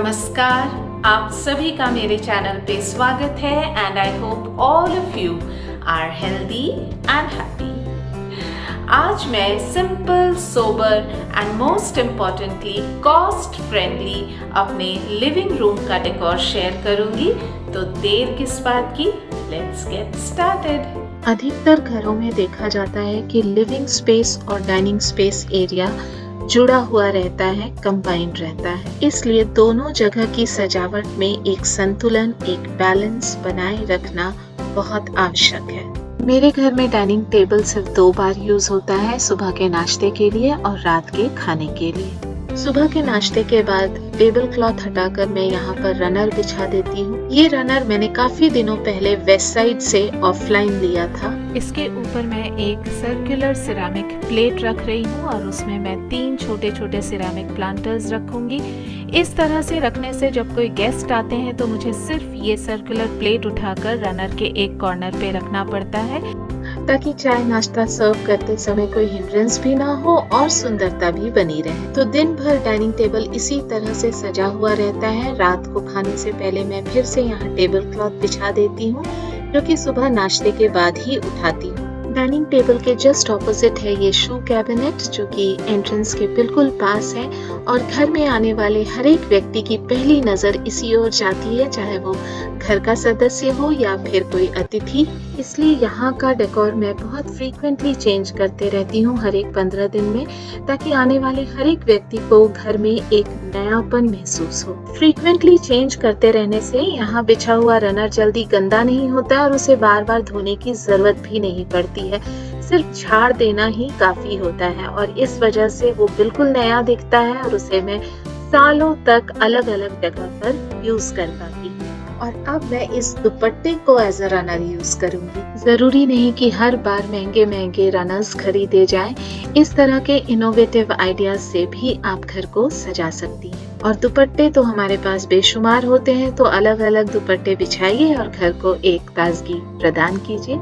नमस्कार, आप सभी का मेरे चैनल पे स्वागत है and I hope all of you are healthy and happy. आज मैं simple, sober and most importantly cost friendly अपने लिविंग रूम का डेकोर शेयर करूंगी, तो देर किस बात की, लेट्स गेट स्टार्टेड। अधिकतर घरों में देखा जाता है कि लिविंग स्पेस और डाइनिंग स्पेस एरिया जुड़ा हुआ रहता है, कंबाइंड रहता है। इसलिए दोनों जगह की सजावट में एक संतुलन, एक बैलेंस बनाए रखना बहुत आवश्यक है। मेरे घर में डाइनिंग टेबल सिर्फ 2 बार यूज होता है, सुबह के नाश्ते के लिए और रात के खाने के लिए। सुबह के नाश्ते के बाद टेबल क्लॉथ हटाकर मैं यहाँ पर रनर बिछा देती हूँ। ये रनर मैंने काफी दिनों पहले वेस्ट साइड से ऑफलाइन लिया था। इसके ऊपर मैं एक सर्कुलर सिरामिक प्लेट रख रही हूँ और उसमें मैं 3 छोटे छोटे सिरामिक प्लांटर्स रखूंगी। इस तरह से रखने से जब कोई गेस्ट आते हैं तो मुझे सिर्फ ये सर्कुलर प्लेट उठाकर रनर के एक कॉर्नर पे रखना पड़ता है, ताकि चाय नाश्ता सर्व करते समय कोई हिंड्रेंस भी ना हो और सुंदरता भी बनी रहे। तो दिन भर डाइनिंग टेबल इसी तरह से सजा हुआ रहता है। रात को खाने से पहले मैं फिर से यहाँ टेबल क्लॉथ बिछा देती हूँ, जो कि सुबह नाश्ते के बाद ही उठाती हूँ। डाइनिंग टेबल के जस्ट ऑपोजिट है ये शू कैबिनेट, जो कि एंट्रेंस के बिल्कुल पास है और घर में आने वाले हर एक व्यक्ति की पहली नजर इसी ओर जाती है, चाहे वो घर का सदस्य हो या फिर कोई अतिथि। इसलिए यहाँ का डेकोर मैं बहुत फ्रीक्वेंटली चेंज करते रहती हूँ, हर एक 15 दिन में, ताकि आने वाले हर एक व्यक्ति को घर में एक नयापन महसूस हो। फ्रीक्वेंटली चेंज करते रहने से यहाँ बिछा हुआ रनर जल्दी गंदा नहीं होता और उसे बार बार धोने की जरूरत भी नहीं पड़ती है। सिर्फ झाड़ देना ही काफी होता है और इस वजह से वो बिल्कुल नया दिखता है और उसे मैं सालों तक अलग अलग जगह पर यूज कर पाती हूँ। और अब मैं इस दुपट्टे को एज अ रनर यूज करूंगी। जरूरी नहीं कि हर बार महंगे महंगे रनर्स खरीदे जाएं। इस तरह के इनोवेटिव आइडियाज से भी आप घर को सजा सकती हैं। और दुपट्टे तो हमारे पास बेशुमार होते हैं, तो अलग अलग दुपट्टे बिछाइए और घर को एक ताजगी प्रदान कीजिए।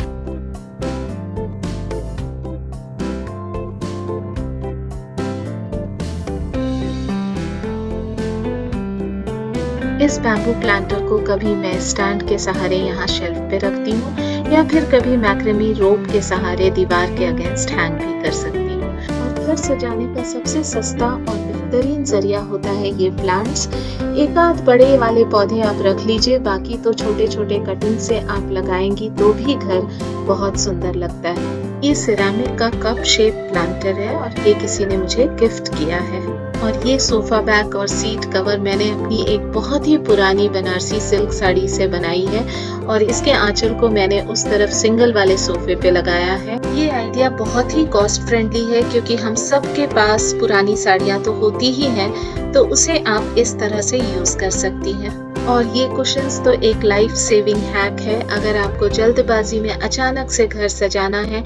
इस बैम्बू प्लांटर को कभी मैं स्टैंड के सहारे यहाँ शेल्फ पे रखती हूँ या फिर कभी मैक्रेमी रोप के सहारे दीवार के अगेंस्ट हैंग भी कर सकती हूँ। और घर सजाने का सबसे सस्ता और बेहतरीन जरिया होता है ये प्लांट्स। एक आध बड़े वाले पौधे आप रख लीजिए, बाकी तो छोटे छोटे कटिंग से आप लगाएंगी तो भी घर बहुत सुंदर लगता है। ये सिरामिक का कप शेप प्लांटर है और ये किसी ने मुझे गिफ्ट किया है। और ये सोफा बैक और सीट कवर मैंने अपनी एक बहुत ही पुरानी बनारसी सिल्क साड़ी से बनाई है और इसके आंचल को मैंने उस तरफ सिंगल वाले सोफे पे लगाया है। ये आइडिया बहुत ही कॉस्ट फ्रेंडली है, क्योंकि हम सब के पास पुरानी साड़ियाँ तो होती ही हैं, तो उसे आप इस तरह से यूज कर सकती हैं। और ये कुशन्स तो एक लाइफ सेविंग हैक है। अगर आपको जल्दबाजी में अचानक से घर सजाना है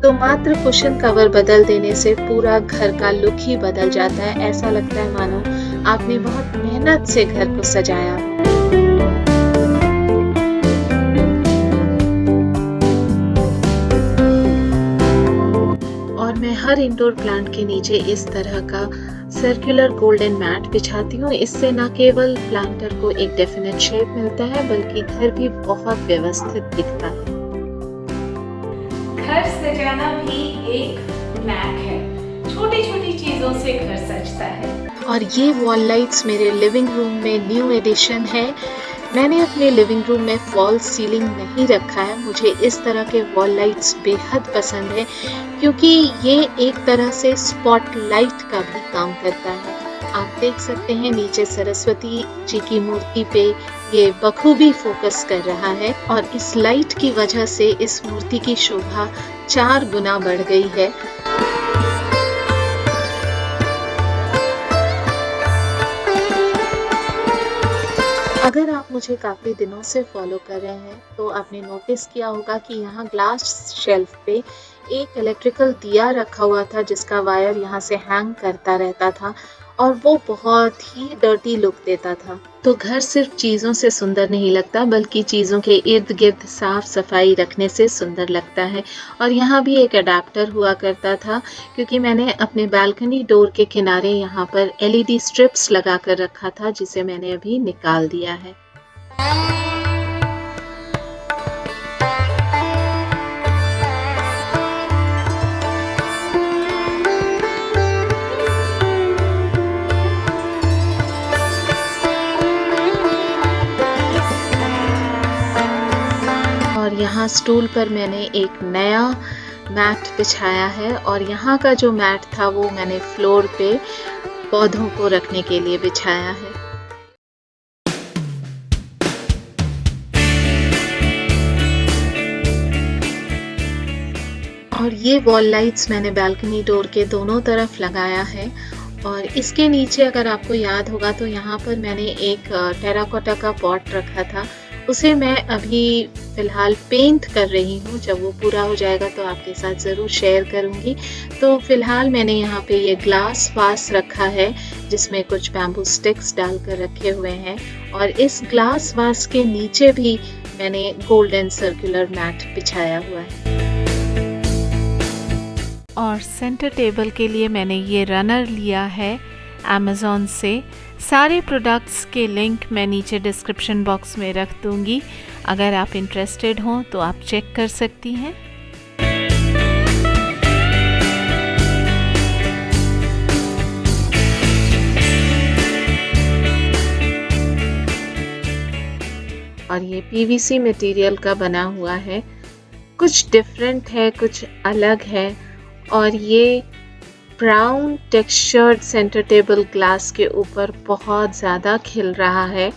तो मात्र कुशन कवर बदल देने से पूरा घर का लुक ही बदल जाता है। ऐसा लगता है मानो आपने बहुत मेहनत से घर को सजाया। और मैं हर इंडोर प्लांट के नीचे इस तरह का सर्कुलर गोल्डन मैट बिछाती हूँ। इससे न केवल प्लांटर को एक डेफिनेट शेप मिलता है, बल्कि घर भी बहुत व्यवस्थित दिखता है। घर सजाना भी एक नैक है, छोटी छोटी चीजों से घर सजता है। और ये वॉल लाइट्स मेरे लिविंग रूम में न्यू एडिशन है। मैंने अपने लिविंग रूम में फॉल सीलिंग नहीं रखा है। मुझे इस तरह के वॉल लाइट्स बेहद पसंद है, क्योंकि ये एक तरह से स्पॉटलाइट का भी काम करता है। आप देख सकते हैं नीचे सरस्वती जी की मूर्ति पे ये बखूबी फोकस कर रहा है और इस लाइट की वजह से इस मूर्ति की शोभा 4 गुना बढ़ गई है। अगर आप मुझे काफी दिनों से फॉलो कर रहे हैं तो आपने नोटिस किया होगा कि यहाँ ग्लास शेल्फ पे एक इलेक्ट्रिकल दिया रखा हुआ था, जिसका वायर यहाँ से हैंग करता रहता था और वो बहुत ही डर्टी लुक देता था। तो घर सिर्फ चीज़ों से सुंदर नहीं लगता, बल्कि चीज़ों के इर्द-गिर्द साफ सफाई रखने से सुंदर लगता है। और यहाँ भी एक अडैप्टर हुआ करता था, क्योंकि मैंने अपने बालकनी डोर के किनारे यहाँ पर एलईडी स्ट्रिप्स लगा कर रखा था, जिसे मैंने अभी निकाल दिया है। और यहाँ स्टूल पर मैंने एक नया मैट बिछाया है, और यहाँ का जो मैट था वो मैंने फ्लोर पे पौधों को रखने के लिए बिछाया है। और ये वॉल लाइट्स मैंने बालकनी डोर के दोनों तरफ लगाया है। और इसके नीचे अगर आपको याद होगा तो यहाँ पर मैंने एक टेराकोटा का पॉट रखा था, उसे मैं अभी फ़िलहाल पेंट कर रही हूँ। जब वो पूरा हो जाएगा तो आपके साथ ज़रूर शेयर करूँगी। तो फ़िलहाल मैंने यहाँ पे ये ग्लास वास रखा है, जिसमें कुछ बैम्बू स्टिक्स डालकर रखे हुए हैं। और इस ग्लास वास के नीचे भी मैंने गोल्डन सर्कुलर मैट बिछाया हुआ है। और सेंटर टेबल के लिए मैंने ये रनर लिया है अमेज़ॉन से। सारे प्रोडक्ट्स के लिंक मैं नीचे डिस्क्रिप्शन बॉक्स में रख दूँगी, अगर आप इंटरेस्टेड हों तो आप चेक कर सकती हैं। और ये पीवीसी मटेरियल का बना हुआ है, कुछ डिफरेंट है, कुछ अलग है। और ये brown textured centre table glass के ऊपर बहुत ज़्यादा खिल रहा है।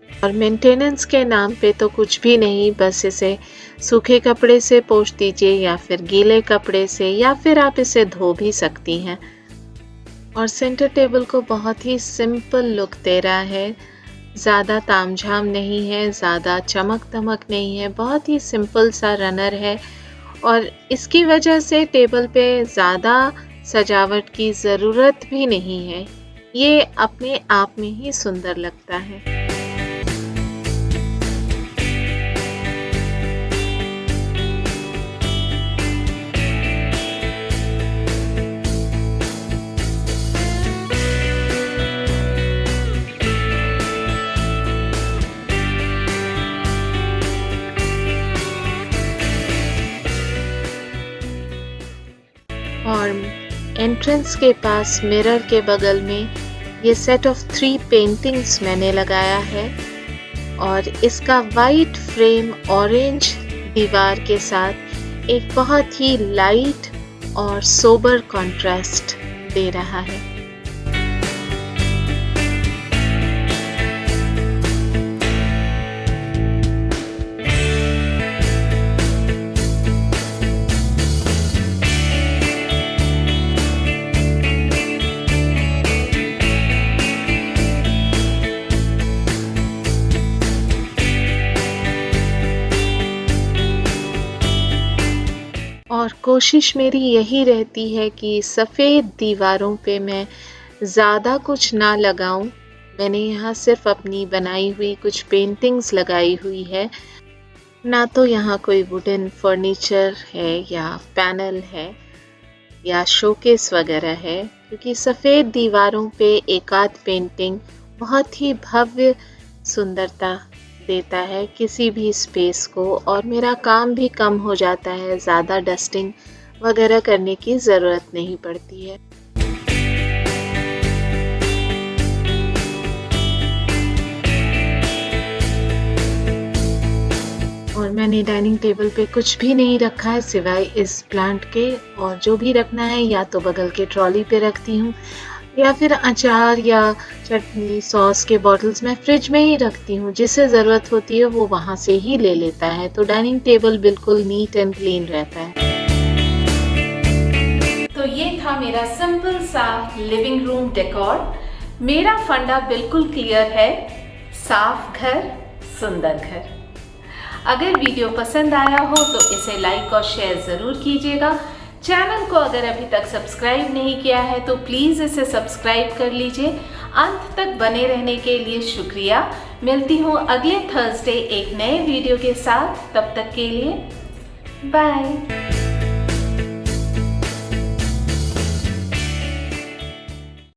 और मेंटेनेंस के नाम पे तो कुछ भी नहीं, बस इसे सूखे कपड़े से पोंछ दीजिए, या फिर गीले कपड़े से, या फिर आप इसे धो भी सकती हैं। और सेंटर टेबल को बहुत ही सिंपल लुक दे रहा है, ज़्यादा तामझाम नहीं है, ज़्यादा चमक दमक नहीं है, बहुत ही सिंपल सा रनर है। और इसकी वजह से टेबल पे ज़्यादा सजावट की ज़रूरत भी नहीं है, ये अपने आप में ही सुंदर लगता है। और एंट्रेंस के पास मिरर के बगल में ये सेट ऑफ 3 पेंटिंग्स मैंने लगाया है। और इसका वाइट फ्रेम ऑरेंज दीवार के साथ एक बहुत ही लाइट और सोबर कॉन्ट्रास्ट दे रहा है। और कोशिश मेरी यही रहती है कि सफ़ेद दीवारों पे मैं ज़्यादा कुछ ना लगाऊं। मैंने यहाँ सिर्फ अपनी बनाई हुई कुछ पेंटिंग्स लगाई हुई है, ना तो यहाँ कोई वुडन फर्नीचर है या पैनल है या शोकेस वगैरह है, क्योंकि सफ़ेद दीवारों पे एक आध पेंटिंग बहुत ही भव्य सुंदरता देता है किसी भी स्पेस को। और मेरा काम भी कम हो जाता है, ज़्यादा डस्टिंग वगैरह करने की ज़रूरत नहीं पड़ती है। और मैंने डाइनिंग टेबल पे कुछ भी नहीं रखा है सिवाय इस प्लांट के, और जो भी रखना है या तो बगल के ट्रॉली पे रखती हूँ, या फिर अचार या चटनी सॉस के बॉटल्स मैं फ्रिज में ही रखती हूँ। जिसे ज़रूरत होती है वो वहाँ से ही ले लेता है, तो डाइनिंग टेबल बिल्कुल नीट एंड क्लीन रहता है। तो ये था मेरा सिंपल सा लिविंग रूम डेकोर। मेरा फंडा बिल्कुल क्लियर है, साफ घर सुंदर घर। अगर वीडियो पसंद आया हो तो इसे लाइक और शेयर ज़रूर कीजिएगा। चैनल को अगर अभी तक सब्सक्राइब नहीं किया है तो प्लीज़ इसे सब्सक्राइब कर लीजिए। अंत तक बने रहने के लिए शुक्रिया। मिलती हूँ अगले थर्सडे एक नए वीडियो के साथ। तब तक के लिए बाय।